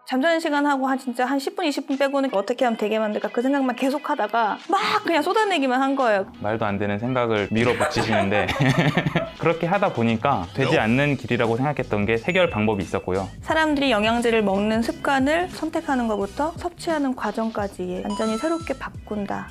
잠자는 시간하고 진짜 한 10분, 20분 빼고는 어떻게 하면 되게 만들까 그 생각만 계속 하다가 막 그냥 쏟아내기만 한 거예요. 말도 안 되는 생각을 밀어붙이시는데 그렇게 하다 보니까 되지 않는 길이라고 생각했던 게 해결 방법이 있었고요. 사람들이 영양제를 먹는 습관을 선택하는 것부터 섭취하는 과정까지 완전히 새롭게 바꾼다.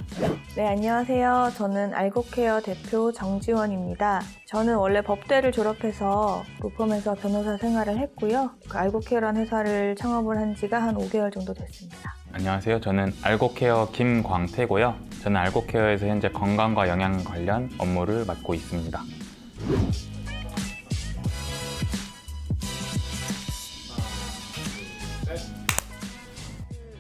네, 안녕하세요. 저는 알고케어 대표 정지원입니다. 저는 원래 법대를 졸업해서 로펌에서 변호사 생활을 했고요. 그 알고케어라는 회사를 창업을 한 지가 한 5개월 정도 됐습니다. 안녕하세요. 저는 알고케어 김광태고요. 저는 알고케어에서 현재 건강과 영양 관련 업무를 맡고 있습니다.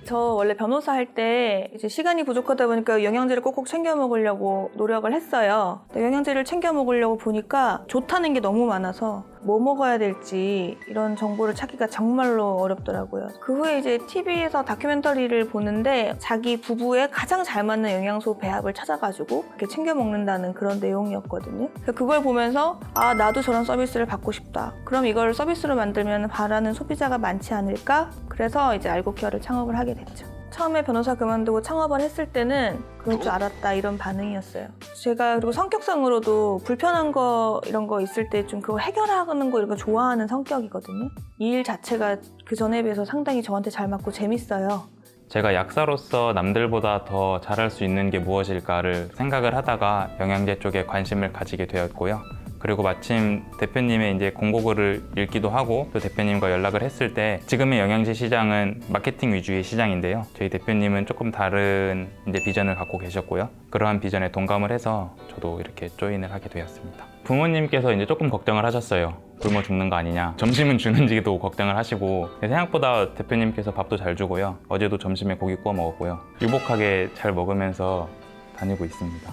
저 원래 변호사 할 때 이제 시간이 부족하다 보니까 영양제를 꼭꼭 챙겨 먹으려고 노력을 했어요. 근데 영양제를 챙겨 먹으려고 보니까 좋다는 게 너무 많아서 뭐 먹어야 될지 이런 정보를 찾기가 정말로 어렵더라고요. 그 후에 이제 TV에서 다큐멘터리를 보는데 자기 부부에 가장 잘 맞는 영양소 배합을 찾아가지고 이렇게 챙겨 먹는다는 그런 내용이었거든요. 그걸 보면서 나도 저런 서비스를 받고 싶다. 그럼 이걸 서비스로 만들면 바라는 소비자가 많지 않을까? 그래서 이제 알고케어를 창업을 하게 됐죠. 처음에 변호사 그만두고 창업을 했을 때는 그럴 줄 알았다 이런 반응이었어요. 제가 그리고 성격상으로도 불편한 거 이런 거 있을 때 좀 그거 해결하는 거 이런 거 좋아하는 성격이거든요. 이 일 자체가 그 전에 비해서 상당히 저한테 잘 맞고 재밌어요. 제가 약사로서 남들보다 더 잘할 수 있는 게 무엇일까를 생각을 하다가 영양제 쪽에 관심을 가지게 되었고요. 그리고 마침 대표님의 이제 공고글을 읽기도 하고 또 대표님과 연락을 했을 때 지금의 영양제 시장은 마케팅 위주의 시장인데요. 저희 대표님은 조금 다른 이제 비전을 갖고 계셨고요. 그러한 비전에 동감을 해서 저도 이렇게 조인을 하게 되었습니다. 부모님께서 이제 조금 걱정을 하셨어요. 굶어 죽는 거 아니냐. 점심은 주는지도 걱정을 하시고 생각보다 대표님께서 밥도 잘 주고요. 어제도 점심에 고기 구워 먹었고요. 유복하게 잘 먹으면서 다니고 있습니다.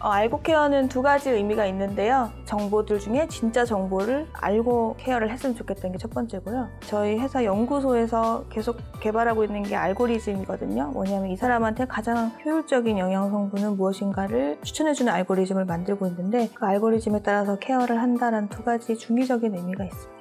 알고케어는 두 가지 의미가 있는데요. 정보들 중에 진짜 정보를 알고 케어를 했으면 좋겠다는 게 첫 번째고요. 저희 회사 연구소에서 계속 개발하고 있는 게 알고리즘이거든요. 뭐냐면 이 사람한테 가장 효율적인 영양 성분은 무엇인가를 추천해주는 알고리즘을 만들고 있는데 그 알고리즘에 따라서 케어를 한다는 두 가지 중의적인 의미가 있습니다.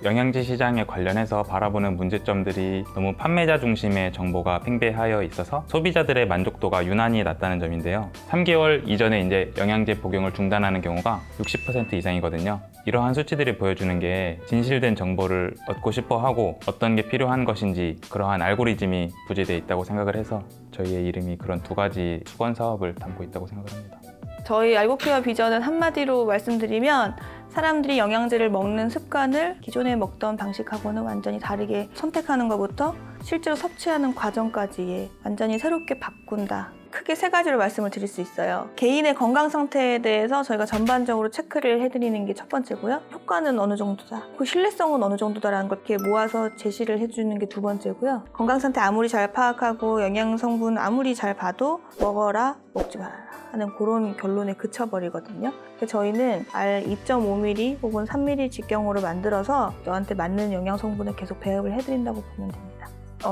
영양제 시장에 관련해서 바라보는 문제점들이 너무 판매자 중심의 정보가 팽배하여 있어서 소비자들의 만족도가 유난히 낮다는 점인데요. 3개월 이전에 이제 영양제 복용을 중단하는 경우가 60% 이상이거든요. 이러한 수치들이 보여주는 게 진실된 정보를 얻고 싶어 하고 어떤 게 필요한 것인지 그러한 알고리즘이 부재되어 있다고 생각을 해서 저희의 이름이 그런 두 가지 수건 사업을 담고 있다고 생각을 합니다. 저희 알고케어 비전은 한마디로 말씀드리면 사람들이 영양제를 먹는 습관을 기존에 먹던 방식하고는 완전히 다르게 선택하는 것부터 실제로 섭취하는 과정까지 완전히 새롭게 바꾼다. 크게 세 가지로 말씀을 드릴 수 있어요. 개인의 건강 상태에 대해서 저희가 전반적으로 체크를 해드리는 게 첫 번째고요. 효과는 어느 정도다. 그 신뢰성은 어느 정도다라는 걸 이렇게 모아서 제시를 해주는 게 두 번째고요. 건강 상태 아무리 잘 파악하고 영양 성분 아무리 잘 봐도 먹어라, 먹지 말아라 하는 그런 결론에 그쳐버리거든요. 저희는 알 2.5ml 혹은 3ml 직경으로 만들어서 너한테 맞는 영양 성분을 계속 배합을 해드린다고 보면 됩니다.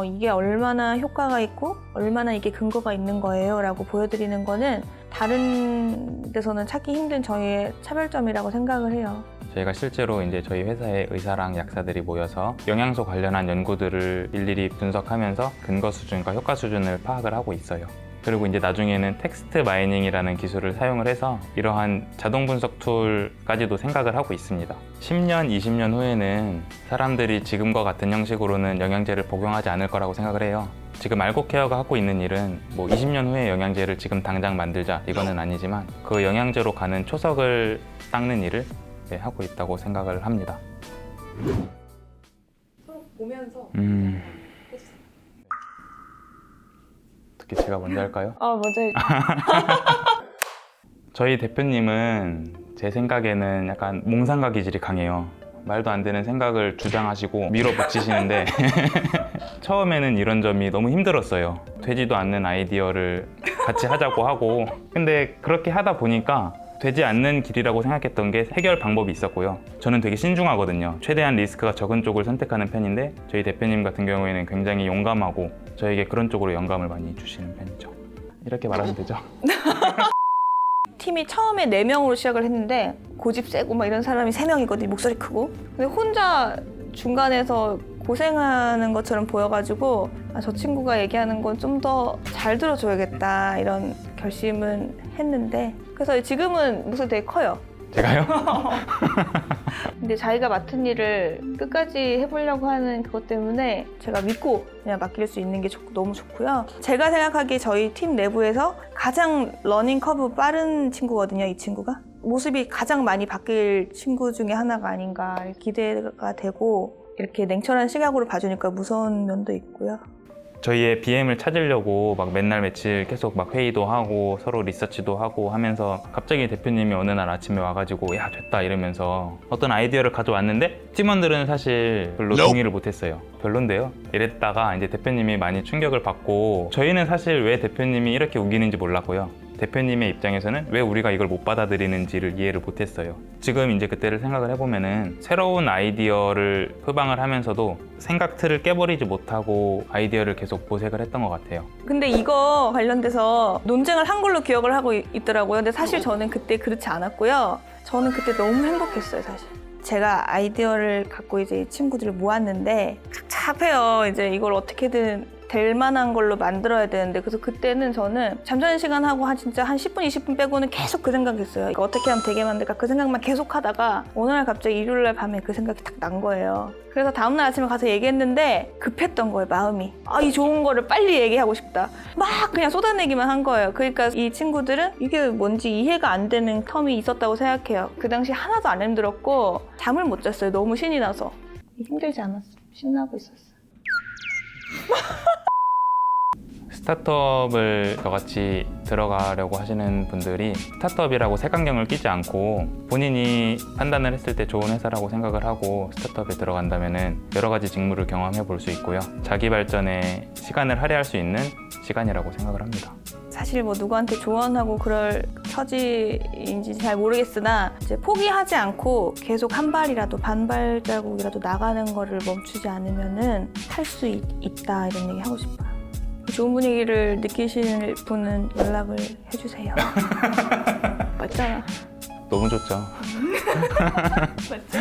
이게 얼마나 효과가 있고 얼마나 이게 근거가 있는 거예요 라고 보여드리는 거는 다른 데서는 찾기 힘든 저희의 차별점이라고 생각을 해요. 저희가 실제로 이제 저희 회사에 의사랑 약사들이 모여서 영양소 관련한 연구들을 일일이 분석하면서 근거 수준과 효과 수준을 파악을 하고 있어요. 그리고 이제 나중에는 텍스트 마이닝이라는 기술을 사용을 해서 이러한 자동 분석 툴까지도 생각을 하고 있습니다. 10년, 20년 후에는 사람들이 지금과 같은 형식으로는 영양제를 복용하지 않을 거라고 생각을 해요. 지금 알고케어가 하고 있는 일은 20년 후에 영양제를 지금 당장 만들자 이거는 아니지만 그 영양제로 가는 초석을 닦는 일을 하고 있다고 생각을 합니다. 보면서 어떻게 제가 먼저 할까요? 먼저 저희 대표님은 제 생각에는 약간 몽상가 기질이 강해요. 말도 안 되는 생각을 주장하시고 밀어붙이시는데 처음에는 이런 점이 너무 힘들었어요. 되지도 않는 아이디어를 같이 하자고 하고 근데 그렇게 하다 보니까 되지 않는 길이라고 생각했던 게 해결 방법이 있었고요. 저는 되게 신중하거든요. 최대한 리스크가 적은 쪽을 선택하는 편인데 저희 대표님 같은 경우에는 굉장히 용감하고 저에게 그런 쪽으로 영감을 많이 주시는 편이죠. 이렇게 말하면 되죠. 팀이 처음에 4명으로 시작을 했는데 고집 세고 막 이런 사람이 3명이거든요. 목소리 크고. 근데 혼자 중간에서 고생하는 것처럼 보여가지고 저 친구가 얘기하는 건 좀 더 잘 들어줘야겠다 이런 결심은 했는데 그래서 지금은 목소리 되게 커요. 제가요? 근데 자기가 맡은 일을 끝까지 해보려고 하는 그것 때문에 제가 믿고 그냥 맡길 수 있는 게 너무 좋고요. 제가 생각하기에 저희 팀 내부에서 가장 러닝 커브 빠른 친구거든요, 이 친구가. 모습이 가장 많이 바뀔 친구 중에 하나가 아닌가 기대가 되고 이렇게 냉철한 시각으로 봐주니까 무서운 면도 있고요. 저희의 BM을 찾으려고 막 맨날 며칠 계속 막 회의도 하고 서로 리서치도 하고 하면서 갑자기 대표님이 어느 날 아침에 와가지고 야 됐다 이러면서 어떤 아이디어를 가져왔는데 팀원들은 사실 별로 동의를 못했어요. 별론데요? 이랬다가 이제 대표님이 많이 충격을 받고 저희는 사실 왜 대표님이 이렇게 우기는지 몰랐고요. 대표님의 입장에서는 왜 우리가 이걸 못 받아들이는지를 이해를 못했어요. 지금 이제 그때를 생각을 해보면은 새로운 아이디어를 표방을 하면서도 생각 틀을 깨버리지 못하고 아이디어를 계속 모색을 했던 것 같아요. 근데 이거 관련돼서 논쟁을 한 걸로 기억을 하고 있더라고요. 근데 사실 저는 그때 그렇지 않았고요. 저는 그때 너무 행복했어요, 사실. 제가 아이디어를 갖고 이제 이 친구들을 모았는데 착잡해요. 이제 이걸 어떻게든 될 만한 걸로 만들어야 되는데 그래서 그때는 저는 잠자는 시간하고 진짜 한 10분, 20분 빼고는 계속 그 생각했어요. 이거 어떻게 하면 되게 만들까 그 생각만 계속 하다가 어느 날 갑자기 일요일날 밤에 그 생각이 딱 난 거예요. 그래서 다음날 아침에 가서 얘기했는데 급했던 거예요, 마음이. 이 좋은 거를 빨리 얘기하고 싶다. 막 그냥 쏟아내기만 한 거예요. 그러니까 이 친구들은 이게 뭔지 이해가 안 되는 텀이 있었다고 생각해요. 그 당시 하나도 안 힘들었고 잠을 못 잤어요. 너무 신이 나서. 힘들지 않았어. 신나고 있었어. 스타트업을 저같이 들어가려고 하시는 분들이 스타트업이라고 색안경을 끼지 않고 본인이 판단을 했을 때 좋은 회사라고 생각을 하고 스타트업에 들어간다면 여러 가지 직무를 경험해 볼 수 있고요. 자기 발전에 시간을 할애할 수 있는 시간이라고 생각을 합니다. 사실 뭐 누구한테 조언하고 그럴 처지인지 잘 모르겠으나 이제 포기하지 않고 계속 한 발이라도 반 발자국이라도 나가는 거를 멈추지 않으면은 할 수 있다 이런 얘기 하고 싶어요. 좋은 분위기를 느끼실 분은 연락을 해주세요. 맞잖아. 너무 좋죠. 맞죠?